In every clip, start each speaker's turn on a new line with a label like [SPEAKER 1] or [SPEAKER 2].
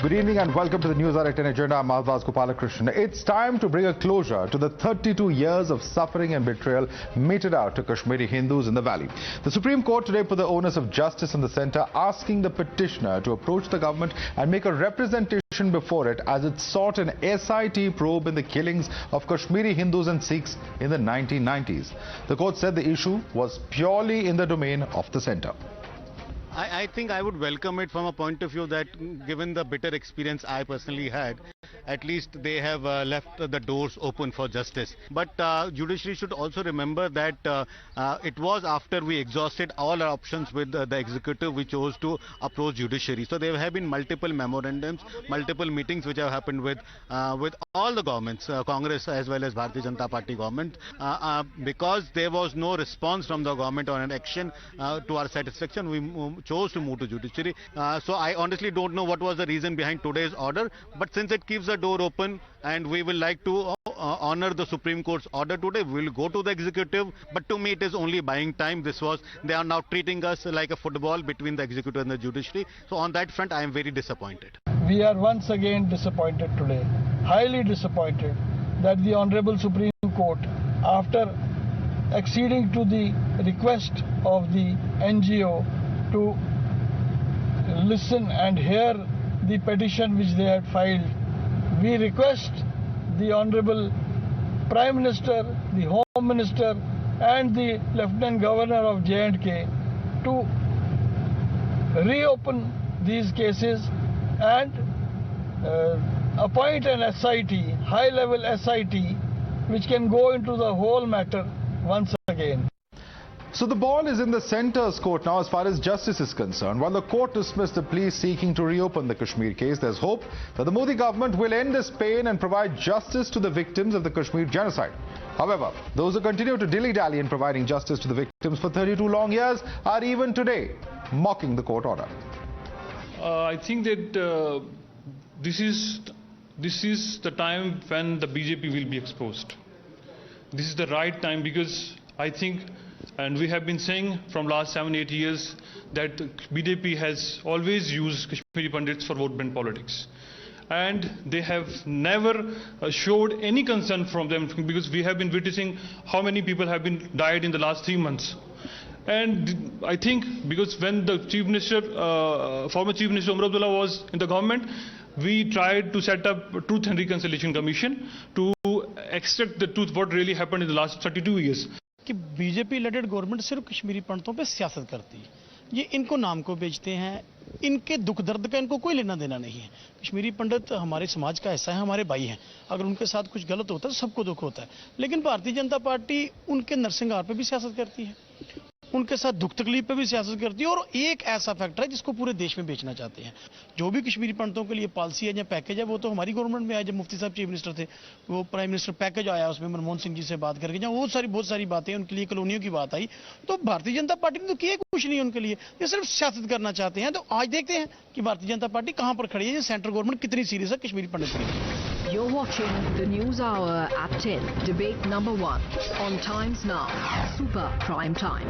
[SPEAKER 1] Good evening and welcome to the NewsHour at 10 agenda. I'm MadhavaDas G. It's time to bring a closure to the 32 years of suffering and betrayal meted out to Kashmiri Hindus in the valley. The Supreme Court today put the onus of justice in the centre, asking the petitioner to approach the government and make a representation before it as it sought an SIT probe in the killings of Kashmiri Hindus and Sikhs in the 1990s. The court said the issue was purely in the domain of the centre.
[SPEAKER 2] I think I would welcome it from a point of view that given the bitter experience I personally had, at least they have left the doors open for justice. But judiciary should also remember that it was after we exhausted all our options with the executive we chose to approach judiciary. So there have been multiple memorandums, multiple meetings which have happened with all the governments, Congress as well as Bharatiya Janata Party government. Because there was no response from the government on an action to our satisfaction, we chose to move to judiciary. So I honestly don't know what was the reason behind today's order, but since it keeps the door open and we will like to honor the Supreme Court's order today, we will go to the executive, but to me it is only buying time. They are now treating us like a football between the executive and the judiciary. So on that front I am very disappointed.
[SPEAKER 3] We are once again disappointed today, highly disappointed that the Honorable Supreme Court, after acceding to the request of the NGO to listen and hear the petition which they had filed, we request the Honorable Prime Minister, the Home Minister and the Lieutenant Governor of J&K to reopen these cases and appoint an SIT, high-level SIT, which can go into the whole matter once again.
[SPEAKER 1] So the ball is in the centre's court now as far as justice is concerned. While the court dismissed the plea seeking to reopen the Kashmir case, there's hope that the Modi government will end this pain and provide justice to the victims of the Kashmir genocide. However, those who continue to dilly-dally in providing justice to the victims for 32 long years are even today mocking the court order.
[SPEAKER 4] I think that this is the time when the BJP will be exposed. This is the right time because I think, and we have been saying from last 7-8 years that BJP has always used Kashmiri Pandits for vote bank politics. And they have never showed any concern from them because we have been witnessing how many people have been died in the last 3 months. And I think because when the Chief Minister, former Chief Minister Umar Abdullah was in the government, we tried to set up a Truth and Reconciliation Commission to extract the truth what really happened in the last 32 years.
[SPEAKER 5] कि BJP leaded government सिर्फ कश्मीरी पंडितों पे सियासत करती है, ये इनको नाम को बेचते हैं, इनके दुख दर्द का इनको कोई लेना देना नहीं है। कश्मीरी पंडित हमारे समाज का हिस्सा है, हमारे भाई हैं, अगर उनके साथ कुछ गलत होता है तो सबको दुख होता है, लेकिन भारतीय जनता पार्टी उनके नरसंहार पे भी सियासत करती है, उनके साथ दुख तकलीफ पे भी सियासत करती है और एक ऐसा फैक्टर है जिसको पूरे देश में बेचना चाहते हैं। जो भी कश्मीरी पंडितों के लिए पॉलिसी है या पैकेज है वो तो हमारी गवर्नमेंट में आया, जब मुफ्ती साहब चीफ मिनिस्टर थे वो प्राइम मिनिस्टर पैकेज आया, उसमें मनमोहन सिंह जी से बात करके जहाँ बहुत सारी बातें उनके लिए कॉलोनियों की बात आई, तो भारतीय जनता पार्टी ने तो किया कुछ नहीं उनके लिए, ये सिर्फ सियासत करना चाहते हैं। तो आज देखते हैं कि भारतीय जनता पार्टी कहाँ पर खड़ी है, ये सेंट्रल गवर्नमेंट कितनी सीरियस है कश्मीरी पंडित के लिए।
[SPEAKER 6] You're watching the News Hour at 10, debate number 1 on Times Now, Super Prime Time.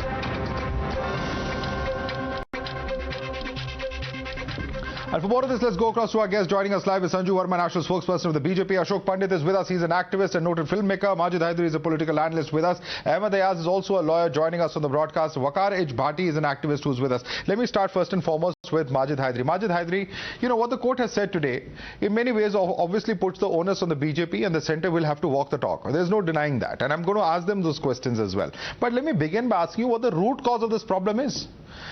[SPEAKER 1] And for more of this, let's go across to our guest. Joining us live is Sanju Verma, national spokesperson of the BJP. Ashok Pandit is with us. He's an activist and noted filmmaker. Majid Hyderi is a political analyst with us. MadhavaDas is also a lawyer joining us on the broadcast. Waqar H. Bhatti is an activist who's with us. Let me start first and foremost with Majid Hyderi. Majid Hyderi, you know what the court has said today, in many ways obviously puts the onus on the BJP and the centre will have to walk the talk. There's no denying that. And I'm going to ask them those questions as well. But let me begin by asking you what the root cause of this problem is.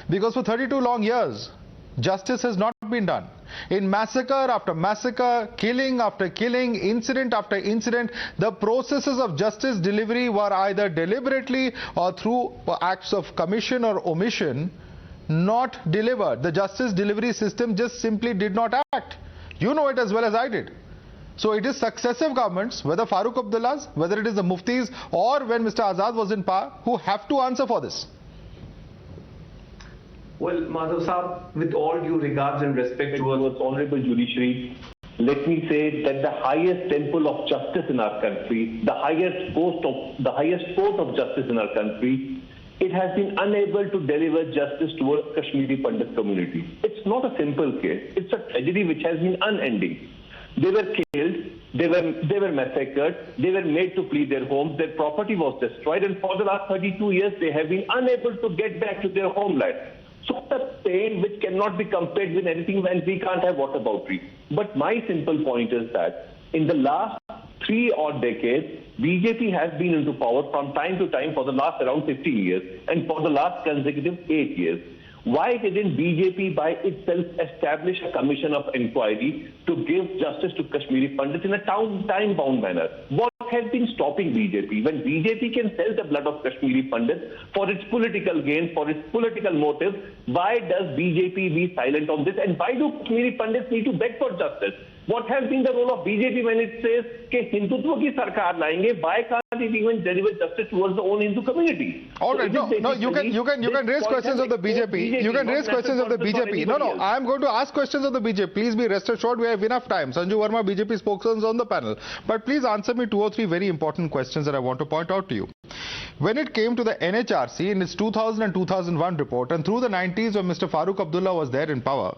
[SPEAKER 1] Because for 32 long years, justice has not been done. In massacre after massacre, killing after killing, incident after incident, the processes of justice delivery were either deliberately or through acts of commission or omission not delivered. The justice delivery system just simply did not act. You know it as well as I did. So it is successive governments, whether Farooq Abdullah's, whether it is the Muftis or when Mr. Azad was in power, who have to answer for this.
[SPEAKER 7] Well, Madhav Saab, with all due regards and respect towards Honorable Judiciary, let me say that the highest temple of justice in our country, the highest post of justice in our country it has been unable to deliver justice towards Kashmiri Pandit community. It's not a simple case. It's a tragedy which has been unending. They were killed, they were massacred, they were made to flee their homes, their property was destroyed, and for the last 32 years they have been unable to get back to their homeland. So the pain which cannot be compared with anything, when we can't have whataboutery. But my simple point is that in the last 3 odd decades, BJP has been into power from time to time for the last around 15 years and for the last consecutive 8 years. Why didn't BJP by itself establish a commission of inquiry to give justice to Kashmiri Pandits in a time-bound manner? What has been stopping BJP? When BJP can sell the blood of Kashmiri Pandits for its political gain, for its political motive, why does BJP be silent on this? And why do Kashmiri Pandits need to beg for justice? What has been the role of BJP when it says that Hindutva ki sarkar layenge? Why can't it even deliver justice towards the own Hindu community?
[SPEAKER 1] All right, no, you can raise questions of the BJP. You can raise questions of the BJP. No, I am going to ask questions of the BJP. Please be rest assured we have enough time. Sanju Verma, BJP spokesman, is on the panel. But please answer me 2 or 3 very important questions that I want to point out to you. When it came to the NHRC in its 2000 and 2001 report, and through the 90s when Mr. Farooq Abdullah was there in power,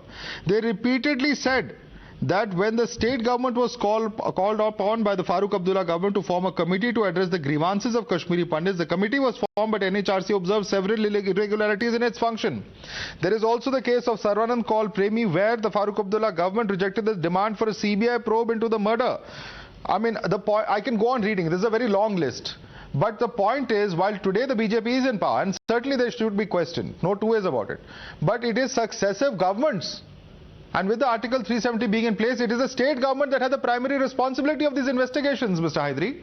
[SPEAKER 1] they repeatedly said that when the state government was called upon by the Farooq Abdullah government to form a committee to address the grievances of Kashmiri Pandits, the committee was formed, but NHRC observed several irregularities in its function. There is also the case of Sarvanand called Premi, where the Farooq Abdullah government rejected the demand for a CBI probe into the murder. I mean, I can go on reading. This is a very long list. But the point is, while today the BJP is in power, and certainly they should be questioned, no 2 ways about it, but it is successive governments. And with the Article 370 being in place, it is the state government that has the primary responsibility of these investigations, Mr. Hyderi.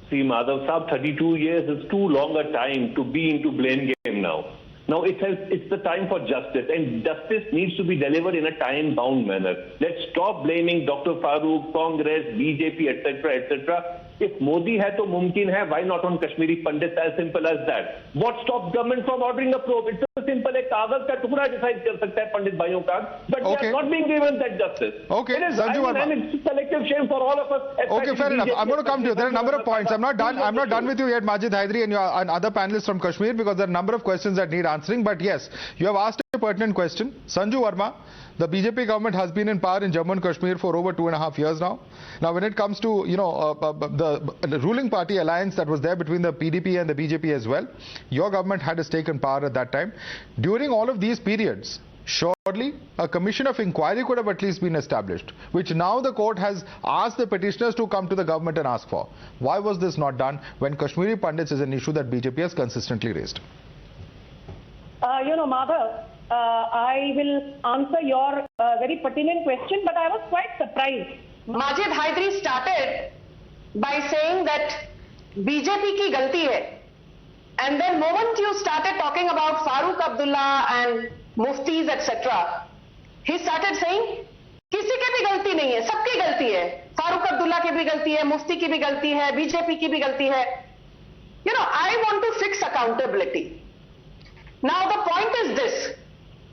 [SPEAKER 7] See, Madhav Saab, 32 years is too long a time to be into blame game now. Now it's the time for justice, and justice needs to be delivered in a time-bound manner. Let's stop blaming Dr. Farooq, Congress, BJP, etc., etc. If Modi hai to mumkin hai, why not on Kashmiri Pandits? As simple as that. What stops government from ordering a probe? It's so simple. Ek kagaz ka tukda decide kar sakta hai Pandit bhaiyon ka, but they are not being given that justice.
[SPEAKER 1] Okay,
[SPEAKER 7] Sanju Verma. It's collective shame for all of us.
[SPEAKER 1] Okay, fair enough. I'm going to come to you. There are a number of points. I'm not done with you yet, Majid Hyderi and other panelists from Kashmir, because there are a number of questions that need answering. But yes, you have asked a pertinent question. Sanju Verma, the BJP government has been in power in Jammu and Kashmir for over 2.5 years now. Now, when it comes to, the ruling party alliance that was there between the PDP and the BJP as well, your government had a stake in power at that time. During all of these periods, surely a commission of inquiry could have at least been established, which now the court has asked the petitioners to come to the government and ask for. Why was this not done when Kashmiri Pandits is an issue that BJP has consistently raised?
[SPEAKER 8] Madhav, I will answer your very pertinent question, but I was quite surprised. Majid Hyderi started by saying that BJP ki galti hai. And then moment you started talking about Farooq Abdullah and Muftis, etc., he started saying, किसी की भी गलती नहीं है, सबकी गलती है. फारूक अब्दुल्ला की भी गलती है, मुफ्ती की भी गलती है, बीजेपी की भी गलती है. I want to fix accountability. Now the point is this.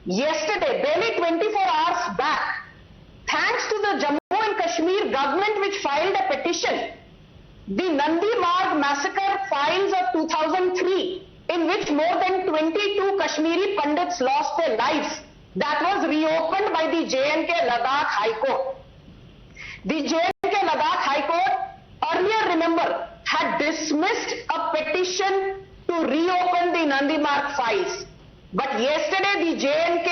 [SPEAKER 8] Yesterday, barely 24 hours back, thanks to the Jammu and Kashmir government which filed a petition, the Nandi Marg massacre files of 2003, in which more than 22 Kashmiri Pandits lost their lives, that was reopened by the J&K Ladakh High Court. The J&K Ladakh High Court, earlier remember, had dismissed a petition to reopen the Nandi Marg files. But yesterday the J&K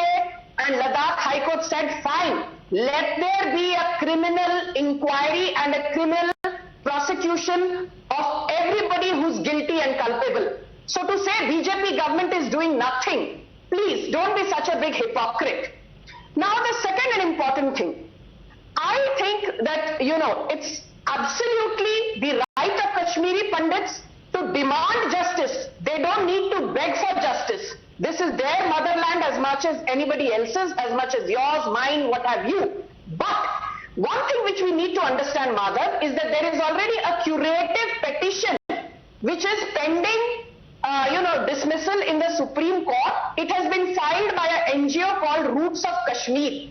[SPEAKER 8] and Ladakh High Court said, fine, let there be a criminal inquiry and a criminal prosecution of everybody who's guilty and culpable. So to say BJP government is doing nothing, please don't be such a big hypocrite. Now the second and important thing, I think that, it's absolutely the right of Kashmiri Pandits to demand justice. They don't need to beg for justice. This is their motherland as much as anybody else's, as much as yours, mine, what have you. But one thing which we need to understand, Madhav, is that there is already a curative petition which is pending, dismissal in the Supreme Court. It has been filed by an NGO called Roots of Kashmir.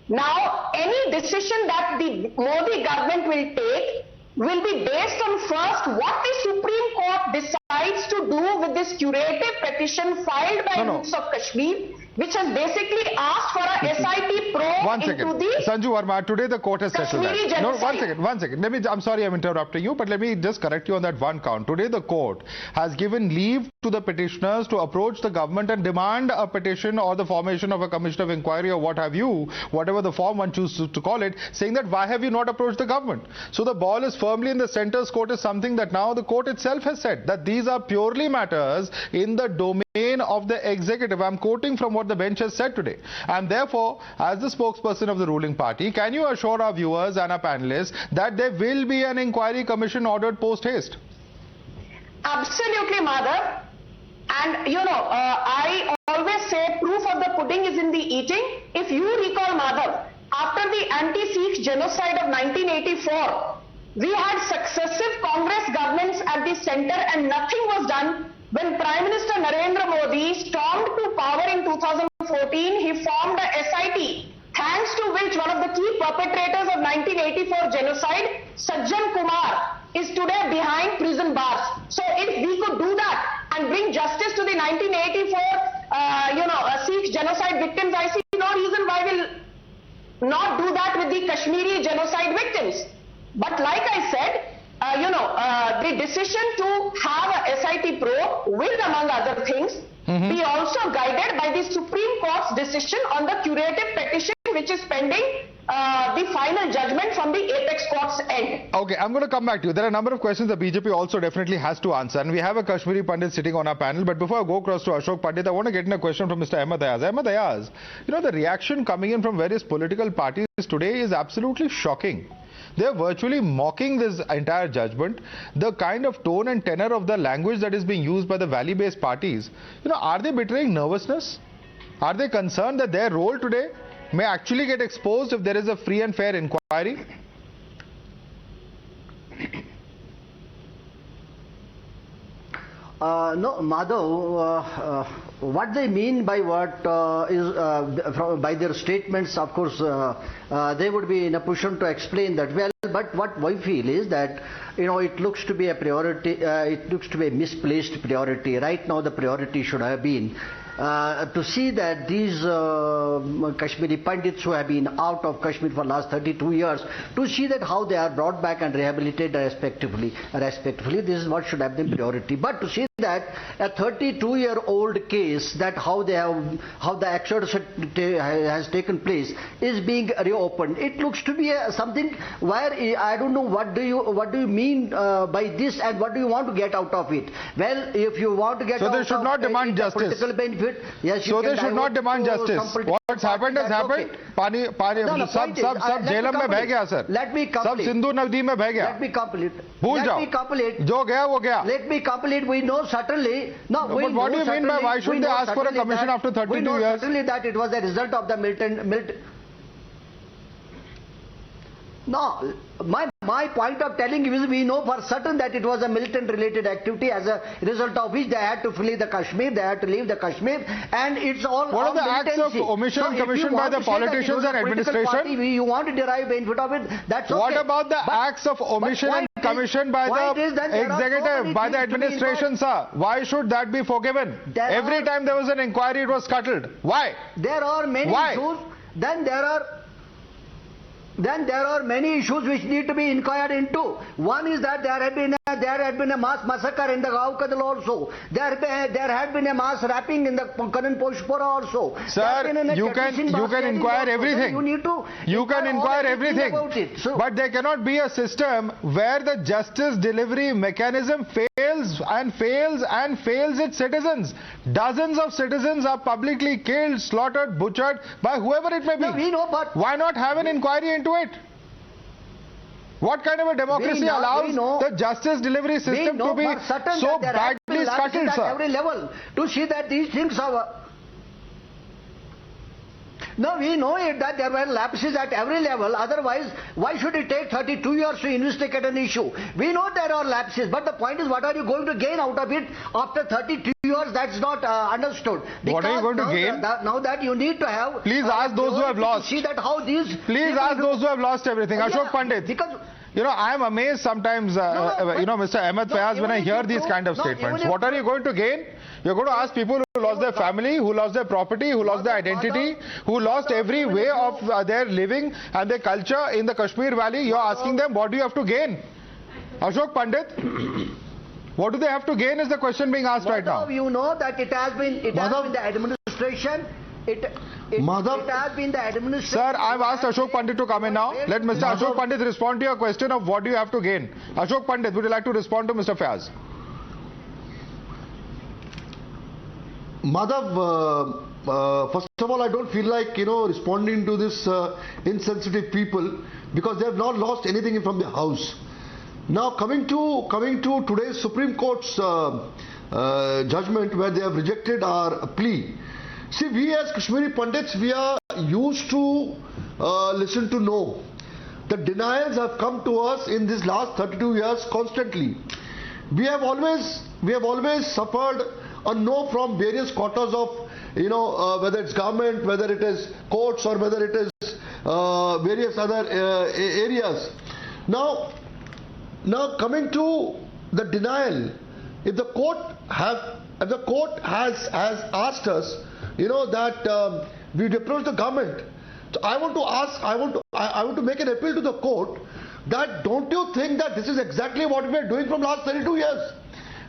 [SPEAKER 8] Now, any decision that the Modi government will take will be based on first what the Supreme Court decides decides to do with this curative petition filed by Youths of Kashmir, which has basically asked for a SIT probe into the
[SPEAKER 1] Sanju Verma, today the court has settled
[SPEAKER 8] Kashmiri
[SPEAKER 1] that. No,
[SPEAKER 8] genocide.
[SPEAKER 1] one second. I'm sorry I'm interrupting you, but let me just correct you on that one count. Today the court has given leave to the petitioners to approach the government and demand a petition or the formation of a commission of inquiry or what have you, whatever the form one chooses to call it, saying that why have you not approached the government? So the ball is firmly in the centre's court is something that now the court itself has said that these are purely matters in the domain of the executive. I'm quoting from what the bench has said today. And therefore, as the spokesperson of the ruling party, can you assure our viewers and our panelists that there will be an inquiry commission ordered post haste?
[SPEAKER 8] Absolutely, Madhav. And I always say proof of the pudding is in the eating. If you recall, Madhav, after the anti-Sikh genocide of 1984, we had successive Congress governments at the center and nothing was done. When Prime Minister Narendra Modi stormed to power in 2014, he formed a SIT, thanks to which one of the key perpetrators of 1984 genocide, Sajjan Kumar, is today behind prison bars. So if we could do that and bring justice to the 1984, Sikh genocide victims, I see no reason why we'll not do that with the Kashmiri genocide victims. But like I said, the decision to have a SIT probe will, among other things, be also guided by the Supreme Court's decision on the curative petition, which is pending the final judgment from the apex court's end. Okay, I'm going to come back to you. There are a number of questions the BJP also definitely has to answer, and we have a Kashmiri Pandit sitting on our panel. But before I go across to Ashok Pandit, I want to get in a question from Mr. MadhavaDas. MadhavaDas, the reaction coming in from various political parties today is absolutely shocking. They're virtually mocking this entire judgment. The kind of tone and tenor of the language that is being used by the valley-based parties, are they betraying nervousness? Are they concerned that their role today may actually get exposed if there is a free and fair inquiry?
[SPEAKER 9] No, Madhav, what they mean by by their statements, of course, they would be in a position to explain that well. But what we feel is that, it looks to be a priority, it looks to be a misplaced priority. Right now, the priority should have been to see that these Kashmiri Pandits who have been out of Kashmir for the last 32 years, to see that how they are brought back and rehabilitated respectively. This is what should have been priority. But to see that a 32-year-old case, that how the exodus has taken place is being reopened. It looks to be something where I don't know what do you mean by this and what do you want to get out of it. Well, if you want to get out of it,
[SPEAKER 1] so they should not demand justice.
[SPEAKER 9] Political benefit. Yes,
[SPEAKER 1] so they should not demand justice. What's happened has happened. सब जेलम में बह गया sir.
[SPEAKER 9] Let me complete.
[SPEAKER 1] सब सिंधु नदी में बह गया.
[SPEAKER 9] Let me complete.
[SPEAKER 1] भूल जाओ.
[SPEAKER 9] Let me complete.
[SPEAKER 1] जो गया वो गया.
[SPEAKER 9] Let me complete. We know certainly. No,
[SPEAKER 1] but what do you mean by why should they ask for a commission after 32 years?
[SPEAKER 9] We know certainly that it was a result of the militant. No, my point of telling you is we know for certain that it was a militant related activity, as a result of which they had to flee the Kashmir, they had to leave the Kashmir, and it's all.
[SPEAKER 1] What are the acts of omission and commission by the politicians and administration?
[SPEAKER 9] Party, you want to derive benefit of it, that's okay.
[SPEAKER 1] What about the acts of omission and commission by the executive, by the administration, sir? Why should that be forgiven? Every time there was an inquiry, it was scuttled. Why?
[SPEAKER 9] There are many issues. Then there are many issues which need to be inquired into. One is that there had been a mass massacre in the Gaukadal also. There had been a mass rapping in the Karan Poshpura also.
[SPEAKER 1] Sir, you can inquire everything. You can inquire everything. But there cannot be a system where the justice delivery mechanism fails its citizens. Dozens of citizens are publicly killed, slaughtered, butchered by whoever it may be.
[SPEAKER 9] No, we know, but
[SPEAKER 1] why not have an inquiry into it? What kind of a democracy allows the justice delivery system to be so badly scuttled, sir?
[SPEAKER 9] At every level, to see that these things are. No, we know it that there were lapses at every level. Otherwise, why should it take 32 years to investigate an issue? We know there are lapses, but the point is, what are you going to gain out of it after 32 years? That's not understood. Because
[SPEAKER 1] what are you going to gain?
[SPEAKER 9] Now that you need to have.
[SPEAKER 1] Please ask those who have lost.
[SPEAKER 9] See that how these.
[SPEAKER 1] Please ask those who have lost everything. Ashok Pandit.
[SPEAKER 9] Because
[SPEAKER 1] You know, I am amazed sometimes, you know, Mr. Ahmed Fayaz, when I hear these kind of statements. What are you going to gain? You're going to ask people who lost their family, who lost their property, who lost their identity, who lost every way of their living and their culture in the Kashmir Valley. You're asking them, what do you have to gain? Ashok Pandit, what do they have to gain is the question being asked right now.
[SPEAKER 9] You know that it has been the administration. It has been the administration.
[SPEAKER 1] Sir, I've asked Ashok Pandit to come in now. Let Mr. Ashok Pandit respond to your question of what do you have to gain. Ashok Pandit, would you like to respond to Mr. Fayaz?
[SPEAKER 10] Madhav, first of all, I don't feel like, responding to this insensitive people because they have not lost anything from their house. Now, coming to today's Supreme Court's judgment where they have rejected our plea. See, we as Kashmiri Pandits, we are used to listen to no. The denials have come to us in these last 32 years constantly. We have always suffered a no from various quarters of, whether it's government, whether it is courts, or whether it is various other areas. Now coming to the denial, if the court has asked us, that we approach the government. So I want to make an appeal to the court that don't you think that this is exactly what we are doing from last 32 years?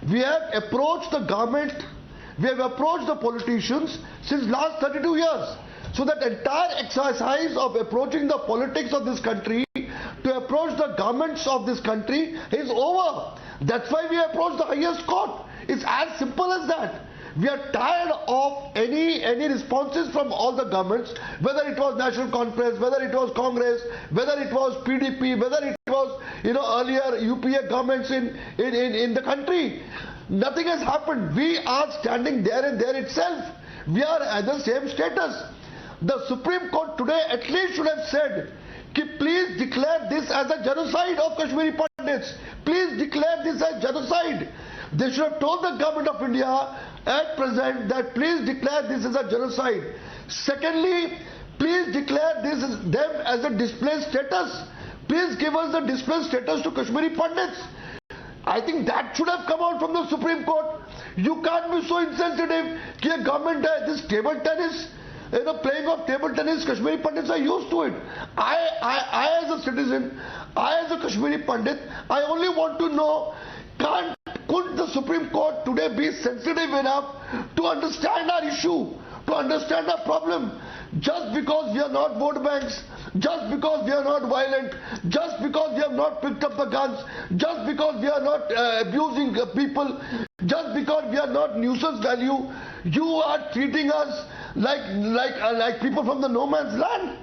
[SPEAKER 10] We have approached the government, we have approached the politicians since last 32 years. So that entire exercise of approaching the politics of this country to approach the governments of this country is over. That's why we approach the highest court. It's as simple as that. We are tired of any responses from all the governments, whether it was National Conference, whether it was Congress, whether it was PDP, whether it was earlier UPA governments in the country. Nothing has happened. We are standing there and there itself. We are at the same status. The Supreme Court today at least should have said, please declare this as a genocide of Kashmiri Pandits. Please declare this as genocide. They should have told the government of India at present that please declare this as a genocide. Secondly, please declare them as a displaced status. Please give us the displaced status to Kashmiri Pandits. I think that should have come out from the Supreme Court. You can't be so insensitive. Ki government this table tennis, playing of table tennis, Kashmiri Pandits are used to it. I as a citizen, I as a Kashmiri Pandit, I only want to know, could the Supreme Court today be sensitive enough to understand our issue, to understand our problem? Just because we are not vote banks, just because we are not violent, just because we have not picked up the guns, just because we are not abusing people, just because we are not nuisance value, you are treating us like people from the no man's land.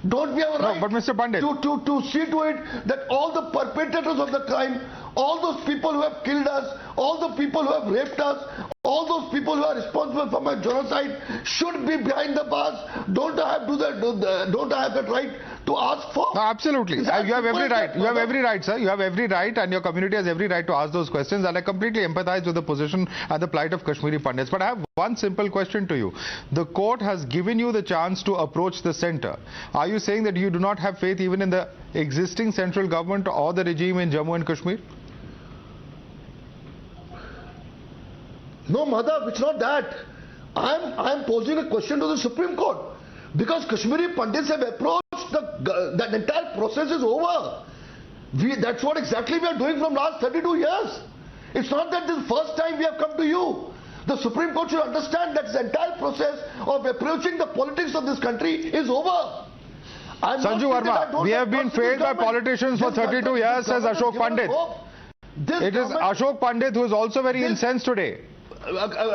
[SPEAKER 10] Don't we have a right
[SPEAKER 1] but Mr. Pandit,
[SPEAKER 10] to see to it that all the perpetrators of the crime, all those people who have killed us, all the people who have raped us, all those people who are responsible for my genocide should be behind the bars? Don't I have that right to ask for?
[SPEAKER 1] No, absolutely. You have every right. You have every right, sir. You have every right, and your community has every right to ask those questions. And I completely empathize with the position and the plight of Kashmiri Pandits. But I have one simple question to you. The court has given you the chance to approach the centre. Are you saying that you do not have faith even in the existing central government or the regime in Jammu and Kashmir?
[SPEAKER 10] No, Madhav, it's not that. I'm posing a question to the Supreme Court. Because Kashmiri Pandits have approached, that entire process is over. That's what exactly we are doing from last 32 years. It's not that this is the first time we have come to you. The Supreme Court should understand that this entire process of approaching the politics of this country is over.
[SPEAKER 1] Sanju Verma, we have been failed by politicians for 32 years, says Ashok Pandit. It is Ashok Pandit who is also very incensed today.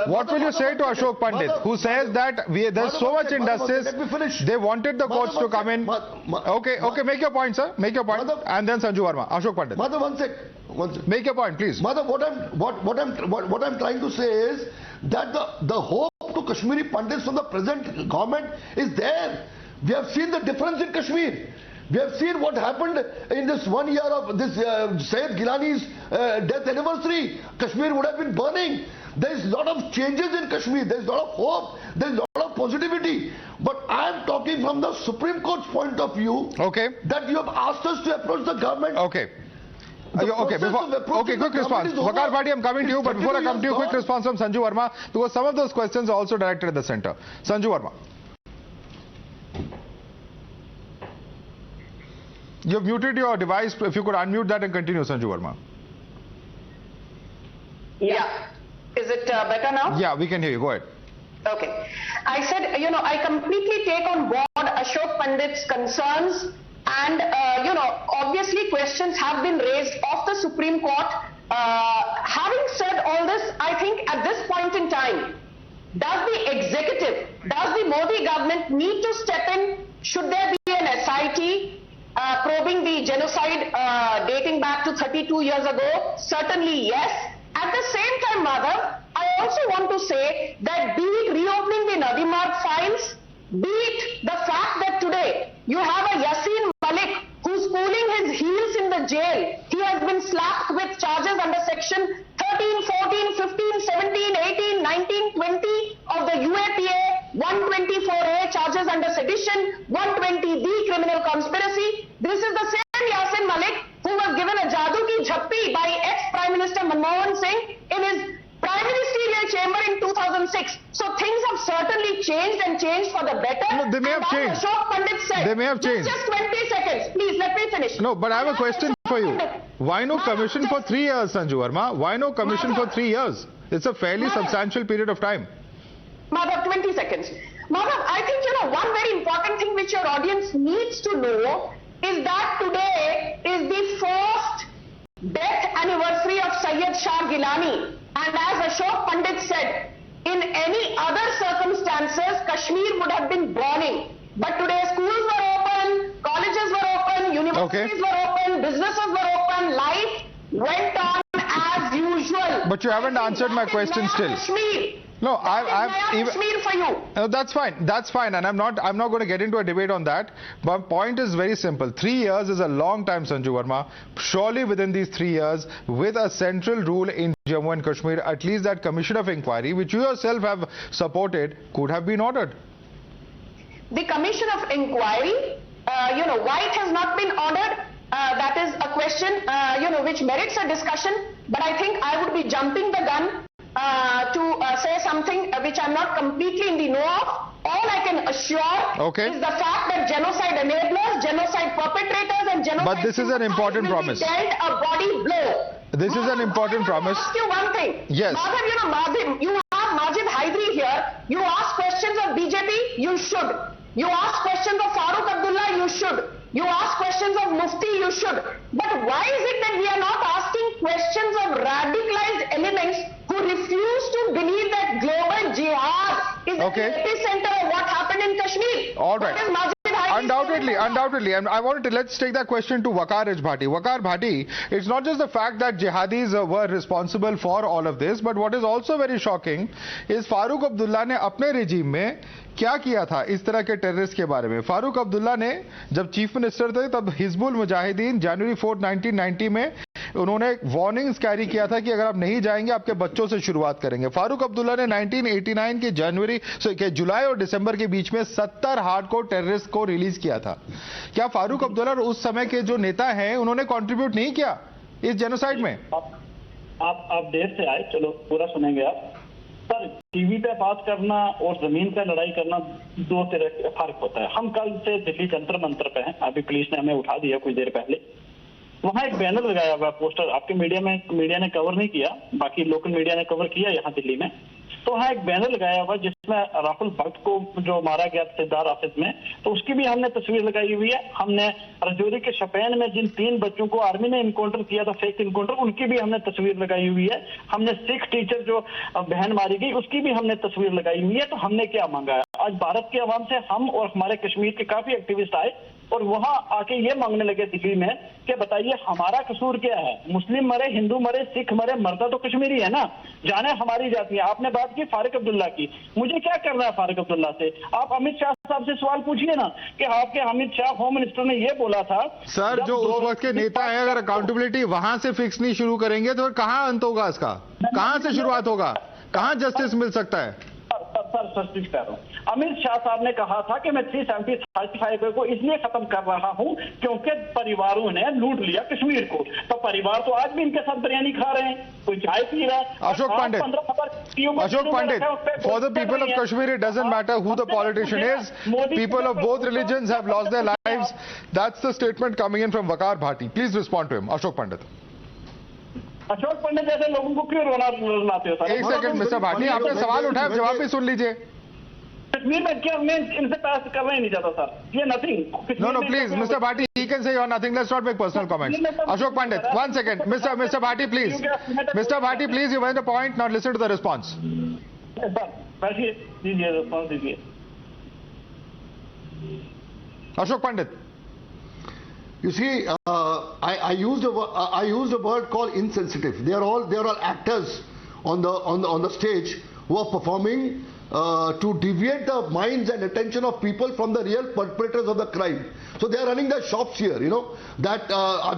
[SPEAKER 1] What will you say to Ashok Pandit, who says that there's so much injustice, they wanted the courts to come in. Okay, make your point, sir. Make your point. And then Sanju Verma. Ashok Pandit.
[SPEAKER 10] Madhav, one sec.
[SPEAKER 1] Make your point, please.
[SPEAKER 10] Madhav, what I'm trying to say is that the hope to Kashmiri Pandits from the present government is there. We have seen the difference in Kashmir. We have seen what happened in this 1 year of this Syed Gilani's death anniversary. Kashmir would have been burning. There is a lot of changes in Kashmir. There is a lot of hope. There is a lot of positivity. But I am talking saying from the Supreme Court's point of view that you have asked us to approach the government.
[SPEAKER 1] Okay, quick response. Waqar Bhatti, I'm coming to you, but before I come to you, quick response from Sanju Verma, because some of those questions are also directed at the center. Sanju Verma. You've muted your device. If you could unmute that and continue, Sanju Verma.
[SPEAKER 8] Yeah. Is it better now?
[SPEAKER 1] Yeah, we can hear you. Go ahead.
[SPEAKER 8] Okay. I said, I completely take on board Ashok Pandit's concerns, and, obviously questions have been raised of the Supreme Court. Having said all this, I think at this point in time, does the executive, does the Modi government need to step in? Should there be an SIT probing the genocide dating back to 32 years ago? Certainly yes. At the same time, Madhav, I also want to say that be it reopening the Nadimarg files, be it the fact that today you have a Yasin Malik who's cooling his heels in the jail. He has been slapped with charges under section 13, 14, 15, 17, 18, 19, 20 of the UAPA, 124A charges under sedition, 120B criminal conspiracy. This is the same Yasin Malik who was given a Jadoo ki Jhappi by ex-Prime Minister Manmohan Singh in his Prime Ministerial chamber in 2006. So things have certainly changed and changed for the better.
[SPEAKER 1] No, they may have changed.
[SPEAKER 8] Ashok Pandit said,
[SPEAKER 1] they may have changed.
[SPEAKER 8] Just 20 seconds. Please, let me finish.
[SPEAKER 1] No, but I have a question for you. Why no commission for 3 years, Sanju Verma? Why no commission for 3 years? It's a fairly substantial period of time.
[SPEAKER 8] Madhav, 20 seconds. Madhav, I think, one very important thing which your audience needs to know is that today is the first death anniversary of Syed Shah Gilani. And as Ashok Pandit said, in any other circumstances, Kashmir would have been burning. But today schools were open, colleges were open, universities were open, businesses were open, life went on as usual.
[SPEAKER 1] But you haven't answered my question still.
[SPEAKER 8] Kashmir.
[SPEAKER 1] No, I'm even
[SPEAKER 8] for you.
[SPEAKER 1] No, that's fine, and I'm not going to get into a debate on that. But my point is very simple. 3 years is a long time, Sanju Verma. Surely within these 3 years, with a central rule in Jammu and Kashmir, at least that commission of inquiry, which you yourself have supported, could have been ordered.
[SPEAKER 8] The commission of inquiry, why it has not been ordered, that is a question, which merits a discussion. But I think I would be jumping the gun to say something which I'm not completely in the know of. All I can assure is the fact that genocide enablers, genocide perpetrators and genocide...
[SPEAKER 1] But this is an important promise.
[SPEAKER 8] ...dealt a body blow.
[SPEAKER 1] This is an important promise.
[SPEAKER 8] I want to ask you one thing.
[SPEAKER 1] Yes.
[SPEAKER 8] Madhav, you have Majid Hyderi here. You ask questions of BJP, you should. You ask questions of Farooq Abdullah, you should. You ask questions of Mufti, you should. But why is it that we are not asking questions of radicalized elements who refuse to believe that global jihad is the epicenter of what happened in Kashmir?
[SPEAKER 1] All right. Undoubtedly. And I wanted to, let's take that question to Waqar Bhatti. Waqar Bhatti, it's not just the fact that jihadis were responsible for all of this, but what is also very shocking is Farooq Abdullah ne apne regime mein क्या किया था इस तरह के terrorist के बारे में. फारूक अब्दुल्ला ने जब चीफ मिनिस्टर थे तब हिजबुल मुजाहिदीन जनवरी 4, 1990 में उन्होंने वार्निंग्स कैरी किया था कि अगर आप नहीं जाएंगे आपके बच्चों से शुरुआत करेंगे. फारूक अब्दुल्ला ने 1989 के जुलाई और दिसंबर के बीच में 70 हार्डकोर टेररिस्ट को रिलीज किया था. क्या फारूक अब्दुल्ला उस समय के जो नेता हैं उन्होंने कंट्रीब्यूट नहीं किया इस जेनोसाइड में?
[SPEAKER 11] आप देर से आए, चलो पूरा सुनेंगे आप. सर, टीवी पे बात करना और जमीन पे लड़ाई करना दो तरह का फर्क होता है. हम कल से दिल्ली जंतर मंतर पे हैं, अभी पुलिस ने हमें उठा दिया कुछ देर पहले. वहां एक बैनर लगाया हुआ पोस्टर, आपके मीडिया ने कवर नहीं किया, बाकी लोकल मीडिया ने कवर किया यहाँ दिल्ली में. तो वहाँ एक बैनर लगाया हुआ जिसमें राहुल भक्त को जो मारा गया सिद्धार्थ ऑफिस में, तो उसकी भी हमने तस्वीर लगाई हुई है. हमने रजौरी के शपैन में जिन 3 बच्चों को आर्मी ने इनकाउंटर किया था, फेक इनकाउंटर, उनकी भी हमने तस्वीर लगाई हुई है. हमने सिख टीचर जो बहन मारी गई उसकी भी हमने तस्वीर लगाई हुई है. तो हमने क्या मांगा है? आज भारत के अवाम से हम और हमारे कश्मीर के काफी एक्टिविस्ट आए और वहां आके ये मांगने लगे दिल्ली में कि बताइए हमारा कसूर क्या है? मुस्लिम मरे, हिंदू मरे, सिख मरे, मरता तो कश्मीरी है ना. जाने हमारी जाती है. आपने बात की फारूक अब्दुल्ला की, मुझे क्या करना है फारूक अब्दुल्ला से? आप अमित शाह साहब से सवाल पूछिए ना कि आपके अमित शाह होम मिनिस्टर ने ये बोला था.
[SPEAKER 1] सर, जो उस वक्त के नेता है, अगर अकाउंटेबिलिटी वहां से फिक्स नहीं शुरू करेंगे तो कहां अंत होगा इसका? कहां से शुरुआत होगा? कहां जस्टिस मिल सकता है?
[SPEAKER 11] सर सस्टिस कर रहा हूँ। अमित शाह साहब ने कहा था कि मैं 370 को इसलिए खत्म कर रहा हूँ क्योंकि परिवारों ने लूट लिया कश्मीर को। तो परिवार तो आज भी इनके साथ बिरयानी खा रहे हैं, कोई चाय पी रहा है।
[SPEAKER 1] Ashok Pandit, for the people of Kashmir, it doesn't matter who the politician is. People of both religions have lost their lives. That's the statement coming in from Vakar Bhati. Please respond to him. Ashok Pandit.
[SPEAKER 11] Ashok Pandit जैसे लोगों को क्यों रुलाते हो sir?
[SPEAKER 1] एक second mister Bhati, आपने सवाल उठाया, जवाब भी सुन लीजिए।
[SPEAKER 11] कश्मीर में क्या मैं इनसे पास करना ही नहीं चाहता सर, ये nothing.
[SPEAKER 1] No, please, Mr. Bhati, he can say you're nothing. Let's not make personal comments. Ashok Pandit, 1 second. Mr. Bhati, please. Mr. Bhati, please, you made a point. Now listen to the response.
[SPEAKER 11] Sir बैठिए, दीजिए response दीजिए।
[SPEAKER 1] Ashok Pandit.
[SPEAKER 10] You see, I used a word called insensitive. They are all actors on the stage who are performing to deviate the minds and attention of people from the real perpetrators of the crime. So they are running their shops here, you know, that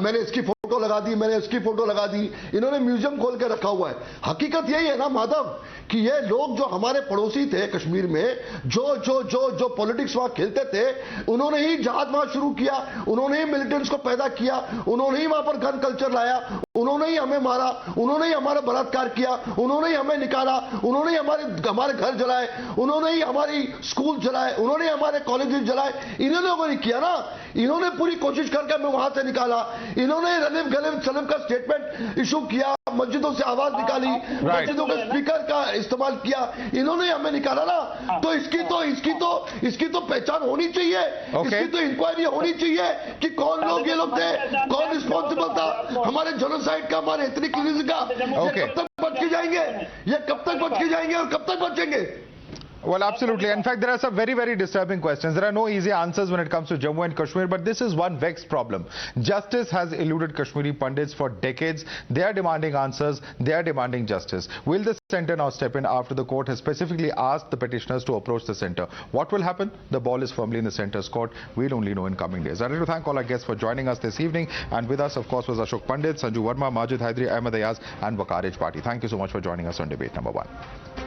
[SPEAKER 10] मैंने इसकी photo लगा दी, मैंने इसकी photo लगा दी, इन्होंने museum खोल के रखा हुआ है। हकीकत यही है ना माधव कि ये लोग जो हमारे पड़ोसी थे कश्मीर में, जो पॉलिटिक्स वहां खेलते थे, उन्होंने ही जहाद वहां शुरू किया, उन्होंने ही मिलिटेंट्स को पैदा किया, उन्होंने ही वहां पर गन कल्चर लाया, उन्होंने ही हमें मारा, उन्होंने ही हमारा बलात्कार किया, उन्होंने ही हमें निकाला, उन्होंने ही हमारे घर जलाए, उन्होंने ही हमारी स्कूल जलाए, उन्होंने ही हमारे कॉलेजेस जलाए। इन लोगों ने किया ना, इन्होंने पूरी कोशिश करके हमें वहां से निकाला, इन्होंने रलीफ गलीम सलीम का स्टेटमेंट इशू किया, मस्जिदों से आवाज निकाली, मस्जिदों के स्पीकर का इस्तेमाल किया, इन्होंने हमें निकाला ना। तो इसकी तो पहचान होनी चाहिए, इसकी तो इंक्वायरी होनी चाहिए कि कौन लोग ये लोग थे, कौन रिस्पॉन्सिबल था हमारे जेनोसाइड का, हमारे एथनिक क्लींजिंग का। ये कब तक बच के जाएंगे, ये कब तक बच के जाएंगे और कब तक बचेंगे?
[SPEAKER 1] Well, absolutely. In fact, there are some very, very disturbing questions. There are no easy answers when it comes to Jammu and Kashmir, but this is one vexed problem. Justice has eluded Kashmiri Pandits for decades. They are demanding answers. They are demanding justice. Will the centre now step in after the court has specifically asked the petitioners to approach the centre? What will happen? The ball is firmly in the centre's court. We'll only know in coming days. I'd like to thank all our guests for joining us this evening. And with us, of course, was Ashok Pandit, Sanju Verma, Majid Hyderi, MadhavaDas G and Vakar Bhati. Thank you so much for joining us on Debate Number 1.